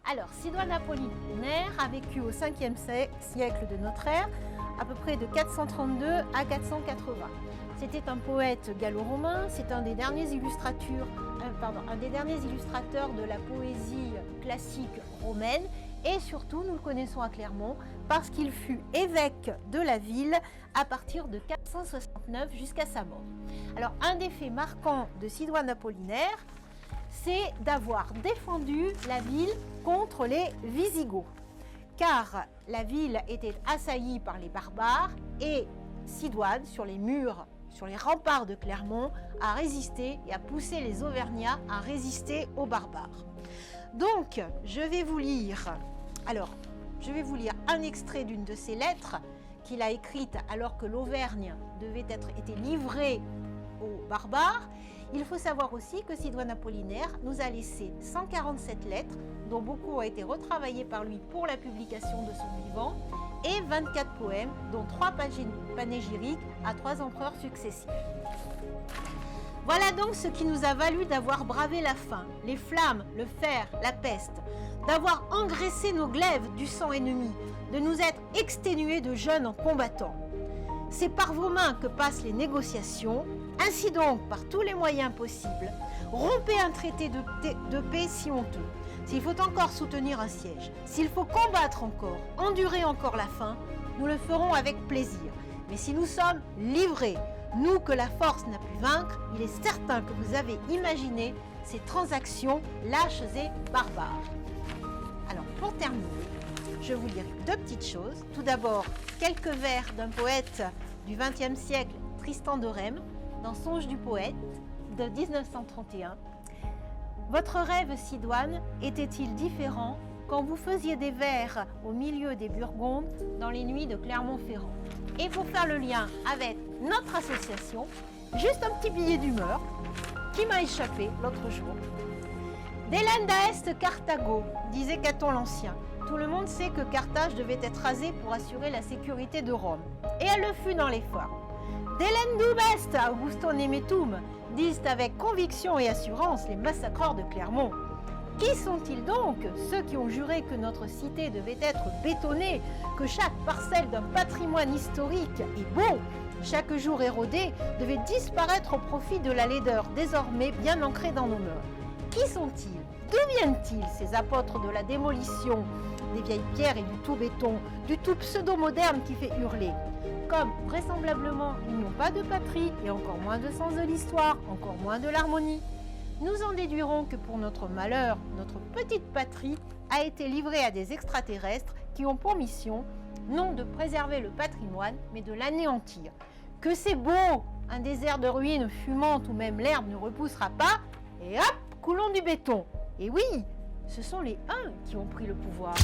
Alors, Sidoine Apollinaire a vécu au 5e siècle de notre ère, à peu près de 432 à 480. C'était un poète gallo-romain, c'est un des derniers illustrateurs de la poésie classique romaine, et surtout nous le connaissons à Clermont parce qu'il fut évêque de la ville à partir de 469 jusqu'à sa mort. Alors, un des faits marquants de Sidoine Apollinaire, c'est d'avoir défendu la ville contre les Wisigoths, car la ville était assaillie par les barbares et Sidoine, sur les murs, sur les remparts de Clermont, a résisté et a poussé les Auvergnats à résister aux barbares. Donc, je vais vous lire un extrait d'une de ses lettres qu'il a écrite alors que l'Auvergne devait être livrée aux barbares. Il faut savoir aussi que Sidoine Apollinaire nous a laissé 147 lettres, dont beaucoup ont été retravaillées par lui pour la publication de son vivant, et 24 poèmes, dont 3 panégyriques à 3 empereurs successifs. Voilà donc ce qui nous a valu d'avoir bravé la faim, les flammes, le fer, la peste, d'avoir engraissé nos glaives du sang ennemi, de nous être exténués de jeunes en combattant. C'est par vos mains que passent les négociations. Ainsi donc, par tous les moyens possibles, rompez un traité de paix si honteux. S'il faut encore soutenir un siège, s'il faut combattre encore, endurer encore la faim, nous le ferons avec plaisir. Mais si nous sommes livrés, nous que la force n'a pu vaincre, il est certain que vous avez imaginé ces transactions lâches et barbares. Alors, pour terminer, je vous lirai 2 petites choses. Tout d'abord, quelques vers d'un poète du XXe siècle, Tristan de Rheims, dans Songes du poète de 1931. Votre rêve, Sidoine, était-il différent quand vous faisiez des vers au milieu des Burgondes dans les nuits de Clermont-Ferrand? Et pour faire le lien avec notre association, juste un petit billet d'humeur qui m'a échappé l'autre jour. Delenda est Carthago, disait Caton l'Ancien. Tout le monde sait que Carthage devait être rasée pour assurer la sécurité de Rome. Et elle le fut dans les forts. Delendum est Augusto Nemetum, disent avec conviction et assurance les massacreurs de Clermont. Qui sont-ils donc, ceux qui ont juré que notre cité devait être bétonnée, que chaque parcelle d'un patrimoine historique et beau, chaque jour érodé, devait disparaître au profit de la laideur désormais bien ancrée dans nos mœurs? Qui sont-ils? D'où viennent-ils, ces apôtres de la démolition, des vieilles pierres et du tout béton, du tout pseudo-moderne qui fait hurler? Comme vraisemblablement ils n'ont pas de patrie et encore moins de sens de l'histoire, encore moins de l'harmonie, nous en déduirons que pour notre malheur, notre petite patrie a été livrée à des extraterrestres qui ont pour mission non de préserver le patrimoine, mais de l'anéantir. Que c'est beau, un désert de ruines fumantes où même l'herbe ne repoussera pas, et hop, coulons du béton. Et oui, ce sont les Huns qui ont pris le pouvoir.